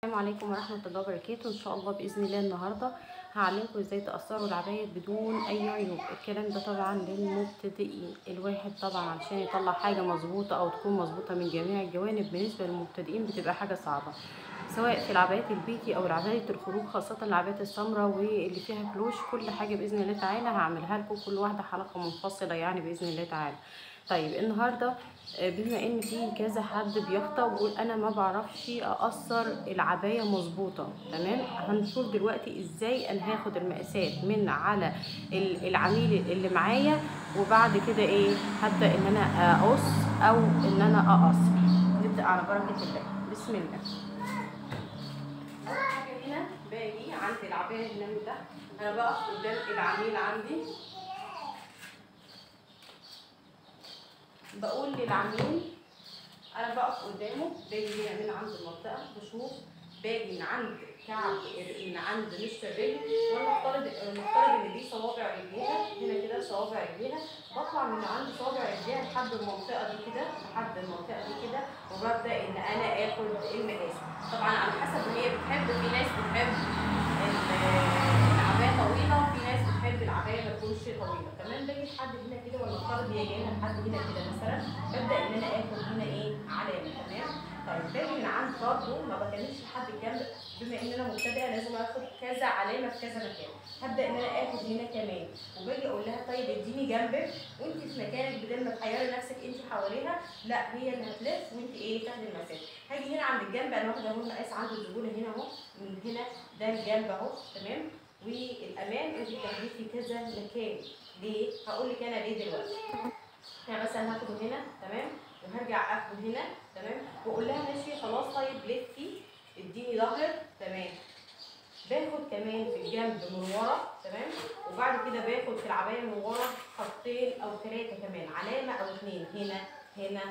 السلام عليكم ورحمة الله وبركاته. ان شاء الله باذن الله النهارده هعلمكم ازاي تقصروا العباية بدون اي عيوب. الكلام ده طبعا للمبتدئين. الواحد طبعا علشان يطلع حاجة مظبوطة او تكون مظبوطة من جميع الجوانب بالنسبة للمبتدئين بتبقى حاجة صعبة، سواء في العبايات البيتي او العباية الخروج، خاصة العبايات السمراء واللي فيها كلوش. كل حاجة باذن الله تعالى هعملها لكم، كل واحدة حلقة منفصلة يعني باذن الله تعالى. طيب النهارده بما ان في كذا حد بيخطأ ويقول انا ما بعرفش اقصر العبايه مظبوطه، تمام؟ هنشوف دلوقتي ازاي انا هاخد المقاسات من على العميل اللي معايا، وبعد كده ايه هبدا ان انا اقص او ان انا اقصر. نبدا على بركه الله. بسم الله. اول حاجه هنا باجي عند العبايه هنا من تحت، انا بقف قدام العميل عندي، بقول للعميل انا بقف قدامه، باجي هنا من عند المنطقه بشوف، باجي من عند كعب، من عند نص الرجل، ونفترض ان دي صوابع رجليها هنا كده، صوابع رجليها، بطلع من عند صوابع رجليها لحد المنطقه دي كده، لحد المنطقه دي كده، وببدا ان انا اخد المقاس. طبعا على حسب ما هي بتحب، في ناس بتحب العبايه طويله وفي ناس بتحب العبايه ما تكونش طويله. كمان باجي لحد هنا كده، ونفترض هي جايه لحد هنا كده مثلا، ببدا ان انا اخد هنا ايه علامه، تمام؟ طيب باجي من عند برضه ما بكملش لحد الجنب، بما ان انا مبتدئه لازم اخد كذا علامه في كذا مكان، هبدا ان انا اخد هنا كمان، وباجي اقول لها طيب اديني جنبك وانت في مكانك، بدل ما تحيري نفسك انت حواليها، لا هي اللي هتلف وانت ايه تاخدي المسافه. هاجي هنا عند الجنب، انا واخده اهو المقاس عند الزبونه هنا اهو، من هنا ده الجنب اهو، تمام؟ والامان انت بتاخديه في كذا مكان. ليه؟ هقول لك انا ليه دلوقتي. يعني مثلا هاخده هنا، تمام؟ وهرجع اخده هنا، تمام؟ واقول لها ماشي خلاص، طيب لفي اديني ظهر، تمام؟ باخد كمان في الجنب من ورا، تمام؟ وبعد كده باخد في العبايه من ورا خطين او ثلاثه كمان، علامه او اثنين، هنا هنا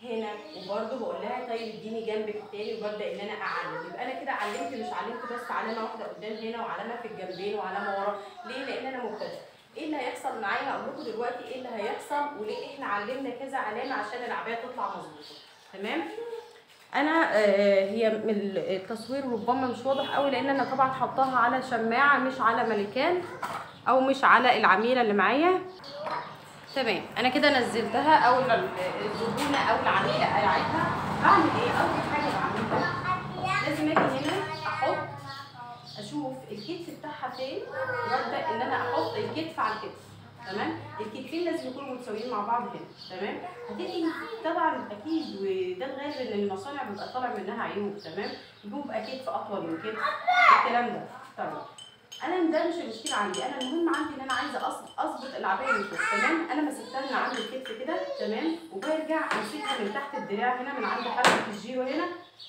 هنا، وبرده بقول لها طيب اديني جنبك التاني، وببدا ان انا اعلم. يبقى انا كده علمت، مش علمت بس علامه واحده قدام هنا وعلامه في الجنبين وعلامه ورا. ليه؟ لان انا مبتدئه. ايه اللي هيحصل معايا؟ هقول لكم دلوقتي ايه اللي هيحصل وليه احنا علمنا كذا علامه عشان العبايه تطلع مظبوطه، تمام؟ انا هي من التصوير ربما مش واضح قوي، لان انا طبعا حطاها على شماعه مش على ملكان او مش على العميله اللي معايا، تمام؟ انا كده نزلتها، او الزبونه او العميله قلعتها. بعمل ايه؟ اول حاجه بعملها لازم اجي هنا احط، اشوف الكتف بتاعها فين، وابدا ان انا احط الكتف على الكتف، تمام؟ الكتفين لازم يكونوا متساويين مع بعض هنا، تمام؟ هتيجي طبعا اكيد، وده الغالب ان المصانع بيبقى طالع منها عيوب، تمام؟ بيبقى كتف اطول من كتف، الكلام ده. طيب انا ده مش المشكله عندي، انا المهم عندي ان انا عايزه اظبط العبايه من فوق، تمام؟ انا مسكتها من عند الكتف كده، تمام؟ وبرجع امسكها من تحت الدراع هنا، من عند حلقه الجيرو هنا،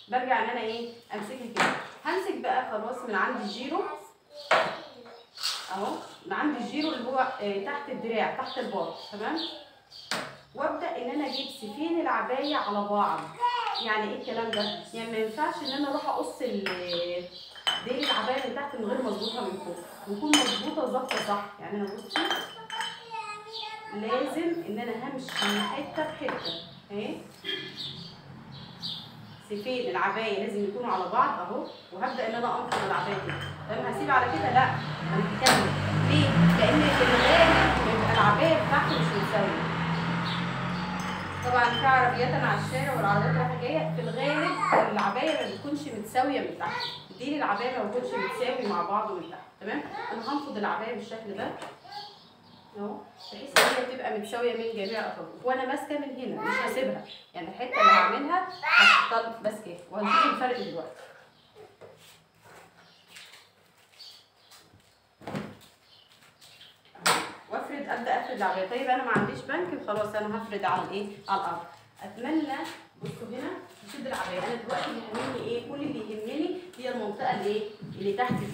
برجع ان انا ايه امسكها كده. همسك بقى خلاص من عند الجيرو اهو، من عند الجيرو اللي هو تحت الدراع، تحت الباط، تمام؟ وابدا ان انا اجيب سيفين العبايه على بعض. يعني ايه الكلام ده؟ يعني ما ينفعش ان انا اروح اقص ديل العبايه من تحت من غير ما اظبطها من فوق، وتكون مظبوطه ظابطه صح. يعني انا بصي لازم ان انا همشي حته بحته اهي، سيفين العبايه لازم يكونوا على بعض اهو، وهبدا ان انا انقض العبايه كده، تمام؟ هسيب على كده؟ لا، انا هكمل. ليه؟ لان في الغالب بيبقى العبايه بتاعته مش متساويه. طبعا في عربيات انا على الشارع والعربيات رايحه جايه، في الغالب العبايه ما بتكونش متساويه من تحت، دي العبايه ما بتكونش متساوي مع بعض من تحت، تمام؟ انا هنفض العبايه بالشكل ده اهو، بحيث ان هي تبقى متساويه من جميع الاطراف، وانا ماسكه من هنا مش هسيبها. يعني الحته اللي هعملها هفضل ماسكاها، وهنشوف الفرق دلوقتي. وافرد، ابدا افرد العبايه. طيب انا ما عنديش بنك، خلاص انا هفرد على الايه؟ على الارض. اتمنى بصوا هنا نشد العبايه. انا دلوقتي اللي يهمني ايه؟ كل اللي يهمني هي المنطقه اللي تحت دي.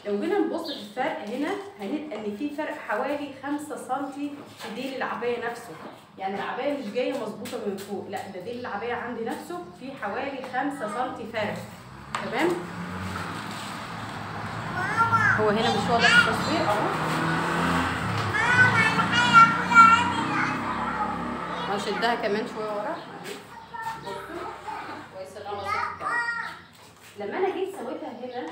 لو جينا نبص في الفرق هنا، هنلقى ان في فرق حوالي 5 سم في ديل العبايه نفسه. يعني العبايه مش جايه مظبوطه من فوق، لا ده ديل العبايه عندي نفسه في حوالي 5 سم فرق، تمام؟ هو هنا مش واضح التصوير اهو، هشدها كمان شويه ورا. بصوا كويس ان انا وصلت كده. لما انا جيت سويتها هنا،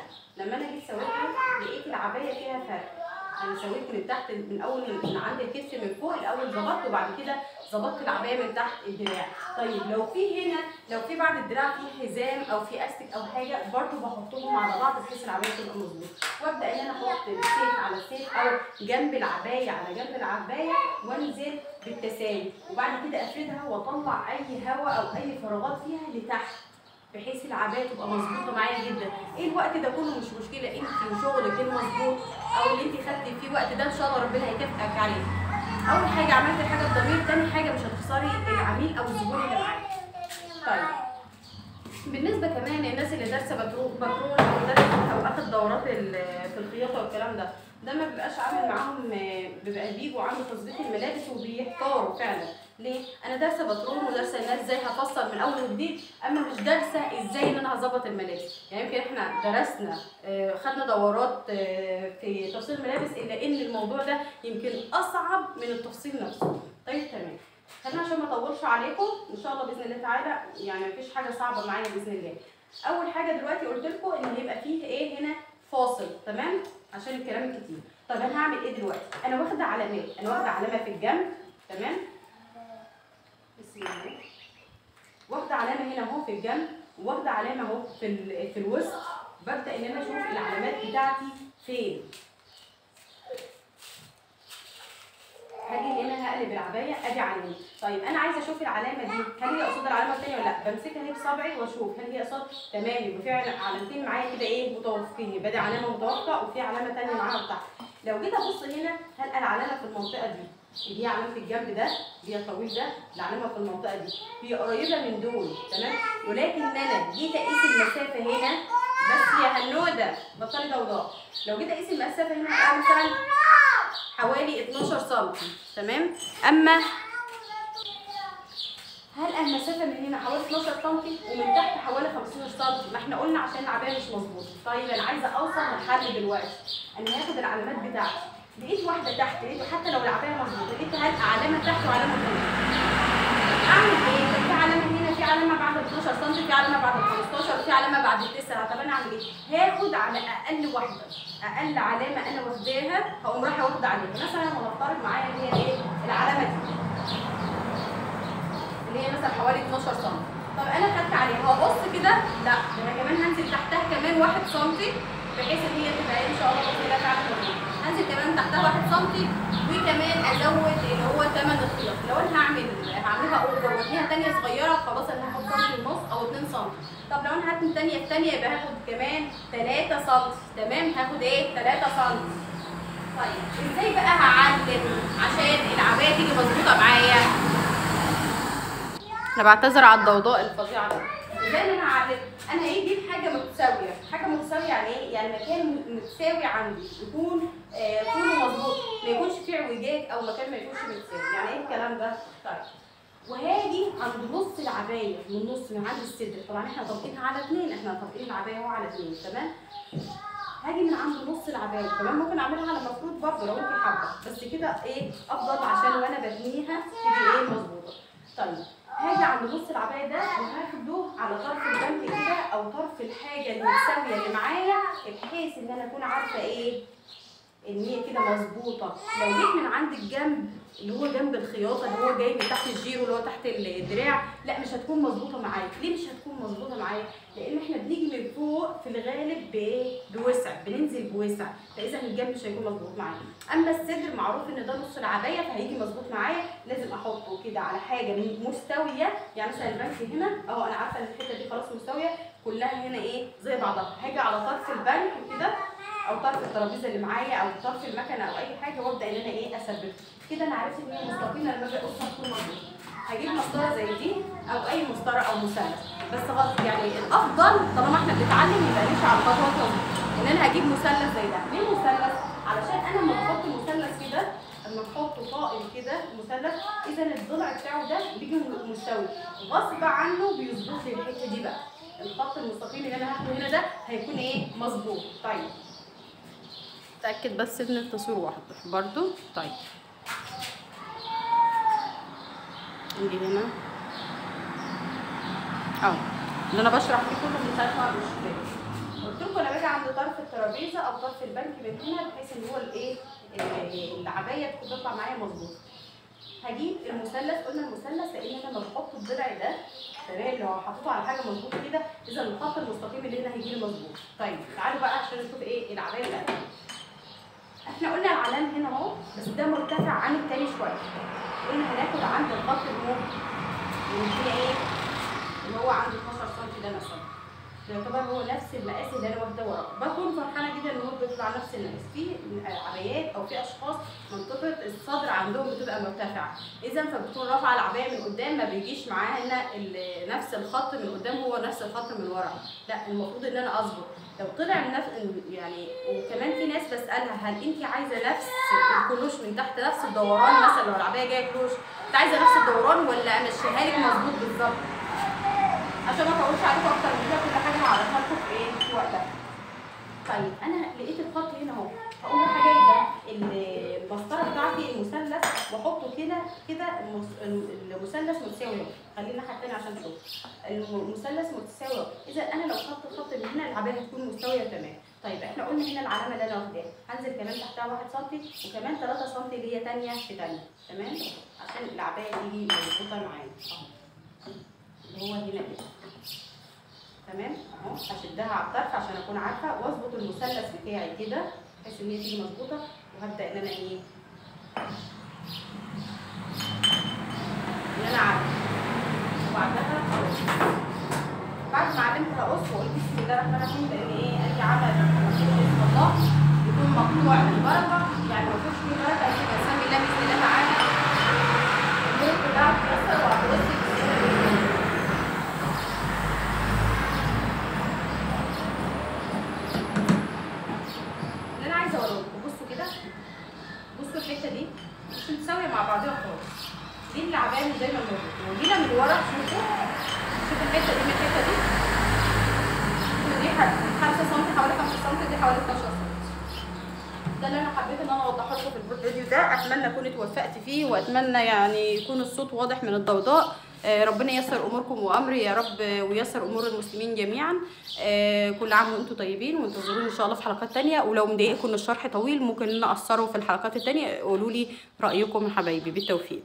لقيت العبايه فيها فرق. انا سويت من تحت، من اول من عند الكتف من فوق الاول ظبطت، وبعد كده ظبطت العبايه من تحت الدراع. طيب لو في بعد الدراع في حزام او في استك او حاجه، برضو بحطهم على بعض بحيث العبايه تبقى مظبوطه. وابدا ان انا احط السيف على السيف او جنب العبايه على جنب العبايه، وانزل بالتساوي، وبعد كده افردها واطلع اي هواء او اي فراغات فيها لتحت بحيث العبايه تبقى مظبوطه معايا جدا. ايه الوقت ده كله مش مشكله، انت وشغلك المظبوط او اللي انت خدتي فيه وقت ده ان شاء الله ربنا هيكافئك عليه. اول حاجه عملت الحاجه بضمير، تاني حاجه مش هتخسري العميل او الزبون اللي معاكي. طيب بالنسبه كمان للناس اللي دارسه بترول او اخد دورات في الخياطه والكلام ده ما بيبقاش عامل معاهم، بيبقى بيجوا عند تظبيط الملابس وبيحتاروا فعلا. ليه؟ انا دارسه بترول ودارسه الناس ازاي هفصل من اول وجديد، اما مش دارسه ازاي ان انا هظبط الملابس. يعني يمكن احنا درسنا خدنا دورات في تفصيل الملابس، الا ان الموضوع ده يمكن اصعب من التفصيل نفسه. طيب تمام، خلينا عشان ما اطولش عليكم ان شاء الله باذن الله تعالى، يعني مفيش حاجه صعبه معايا باذن الله. اول حاجه دلوقتي قلت لكم ان هيبقى فيه ايه هنا فاصل، تمام، عشان الكلام الكتير. طب انا هعمل ايه دلوقتي؟ انا واخده علامات، علامه في الجنب، تمام، بسم الله، واخده علامه هنا اهو في الجنب، واخده علامه اهو في الوسط. ببدا ان انا اشوف العلامات بتاعتي فين. هاجي هنا هقلب العبايه ادي علامه. طيب انا عايزه اشوف العلامه دي هل هي قصاد العلامه الثانيه ولا لا؟ بمسكها هي بصبعي واشوف هل هي قصاد، تمام، يبقى في علامتين معايا كده ايه متوافقين، يبقى دي علامه متوافقه وفي علامه ثانيه معاها بتاعتي. لو جيت ابص هنا هلقى العلامه في المنطقه دي، اللي هي علامه الجنب ده، اللي هي الطويل ده، العلامه في المنطقه دي هي قريبه من دول، تمام، ولكن انا جيت اقيس المسافه هنا بس يا هنوده بطلي ضوضاء. لو جيت اقيس المسافه هنا مثلا حوالي 12 سم، تمام، اما هلقى المسافه من هنا حوالي 12 سم ومن تحت حوالي 15 سم. ما احنا قلنا عشان العبايه مش مظبوطه. طيب انا عايزه اوصل لحل دلوقتي، انا هاخد العلامات بتاعتي، لقيت واحده تحت، لقيت حتى لو العبايه مظبوطه لقيت هلقى علامه تحت وعلامه فوق. اعمل ايه؟ طب في علامه هنا، في علامه بعد 12 سم، في علامه بعد 15، في علامه بعد 9. طب انا اعمل ايه؟ هاخد على اقل واحده، اقل علامه انا واخداها هقوم رايحه واخده عليها. مثلا هنفترض معايا اللي هي ايه؟ العلامه دي اللي هي مثلا حوالي 12 سم. طب انا خدت عليها هبص كده، لا ده انا كمان هنزل تحتها كمان 1 سم بحيث ان هي تبقى ان شاء الله باذن الله تعالى مظبوطه. هنزل كمان تحتها 1 سم وكمان ازود اللي هو ثمن الخياط. لو انا هعملها اوفر واديها ثانيه صغيره خلاص انا هاخد سم ونص او 2 سم. طب لو انا هات ثانيه في ثانيه يبقى هاخد كمان 3 سم، تمام، هاخد ايه؟ 3 سم. طيب ازاي بقى هعلم عشان العبايه تيجي مظبوطه معايا؟ انا بعتذر على الضوضاء الفظيعه ده. ازاي انا هعلم؟ انا هجيب حاجه متساويه، يعني ايه؟ يعني مكان متساوي عندي يكون طوله مظبوط، ما يكونش فيه اعوجاج او مكان ما يكونش متساوي. يعني ايه الكلام ده؟ طيب وهاجي عند نص العبايه، من النص من عند الصدر، طبعا احنا طابقينها على 2، احنا طابقين العبايه اهو على 2، تمام. هاجي من عند نص العبايه، كمان ممكن اعملها على مفروض برضه لو انت حابه، بس كده ايه افضل عشان وانا ببنيها تيجي ايه مظبوطه. طيب هاجي عند نص العبايه ده وهاخده على طرف الجنب كده او طرف الحاجه المتساويه اللي معايا بحيث ان انا اكون عارفه ايه ان هي كده مظبوطه. لو جيت من عند الجنب اللي هو جنب الخياطه اللي هو جاي من تحت الجيرو اللي هو تحت الدراع، لا مش هتكون مظبوطه معايا. ليه مش هتكون مظبوطه معايا؟ لان احنا بنيجي من فوق في الغالب بايه؟ بوسع، بننزل بوسع، فاذا الجنب مش هيكون مظبوط معايا. اما الصدر معروف ان ده نص العبايه فهيجي مظبوط معايا، لازم احطه كده على حاجه مستويه. يعني مثلا البنك هنا اهو انا عارفه ان الحته دي خلاص مستويه كلها هنا ايه زي بعضها، هاجي على طرف البنك كده او طرف الترابيزه اللي معايا او طرف المكنه او اي حاجه وابدا ان انا ايه اثبتها كده. انا عرفت ان هي مستقيمه لما اجي اقصها تكون مظبوطه. هجيب مسطره زي دي او اي مسطره او مثلث، بس غلط يعني الافضل طالما احنا بنتعلم يبقى نمشي على الخطوات ان انا هجيب مثلث زي ده. ليه مثلث؟ علشان انا لما بحط مثلث كده، لما بحطه قائم كده مثلث، اذا الضلع بتاعه ده بيجي مستوي غصب عنه بيظبط لي الحته دي بقى. الخط المستقيم اللي انا هاخده هنا ده هيكون ايه مظبوط. طيب اتاكد بس ان التصوير واضح برضو. طيب نيجي هنا اللي انا بشرح فيه كله من ساعه ما مش قلت لكم انا باجي عند طرف الترابيزه او طرف البنك من هنا بحيث ان هو الايه العبايه تكون تطلع معايا مظبوطه. هجيب المثلث، قلنا المثلث لان انا لما بحط الضلع ده تمام لو حطيته على حاجه مظبوطه كده اذا الخط المستقيم اللي هنا هيجي لي مظبوط. طيب تعالوا بقى عشان نشوف ايه العبايه بتاعتنا. احنا قلنا العلام هنا اهو بس ده مرتفع عن التاني شويه. قلنا هناخد عند الخط اللي هو ايه اللي هو عند 12 سم ده مثلا، يعتبر هو نفس المقاس اللي انا واخده وراه. بكون فرحانه جدا ان هو بيطلع نفس المقاس. في عبايات او في اشخاص منطقه الصدر عندهم بتبقى مرتفعه، اذا فبتكون رافعه العبايه من قدام ما بيجيش معاها نفس الخط من قدام هو نفس الخط من ورا. لا المفروض ان انا اظبط لو طلع من نفس يعني. وكمان في ناس بسالها هل انت عايزه نفس الكلوش من تحت نفس الدوران؟ مثلا لو العبايه جايه كلوش انت عايزه نفس الدوران ولا امشيها لك مظبوط بالظبط؟ عشان ما اطولش عليكم اكتر من كده، كل حاجه هعرفها لكم في ايه في وقتها. طيب انا لقيت الخط هنا اهو، هقوم رايحه جايبه المسطره بتاعتي المثلث واحطه كده المثلث متساوي اهو. خلينا الناحيه الثانيه عشان نشوف المثلث متساوي اهو. اذا انا لو خدت خط من هنا العبايه هتكون مستويه تمام. طيب احنا قلنا هنا العلامه اللي انا واخداها هنزل كمان تحتها 1 سم وكمان 3 سم اللي هي ثانيه في ثانيه تمام عشان العبايه تيجي مظبوطه معايا اهو. هو هنا كده تمام اهو. هشدها على الطرف عشان اكون عارفه واظبط المثلث بتاعي كده بحيث ان هي تيجي مظبوطه. وهبدا ان انا ايه ان انا اعلم وبعدها بعد ما علمت هقص واقول بسم الله الرحمن الرحيم لان ايه اي عمل بسم الله يكون مقطوع بالبركه يعني ما فيش فيه بركه كده. سمي الله بسم الله تعالى الامور كلها بتيسر وهتبصي بصوا الحته دي مش متساويه مع بعضها خالص. دي العبايه مش دايما موجوده وجينا من ورا. شوفوا الحته دي من الحته دي ودي 5 سم حوالي 5 سم دي حوالي 12 سم. ده اللي انا حبيت ان انا اوضحه لكم في الفيديو ده. اتمنى اكون اتوفقت فيه واتمنى يعني يكون الصوت واضح من الضوضاء. ربنا ييسر اموركم وامري يا رب وييسر امور المسلمين جميعا. كل عام وانتم طيبين وانتظروني ان شاء الله في حلقات تانية. ولو مضايقكم الشرح طويل ممكن نقصره في الحلقات التانية. قولوا لي رايكم يا حبايبي. بالتوفيق.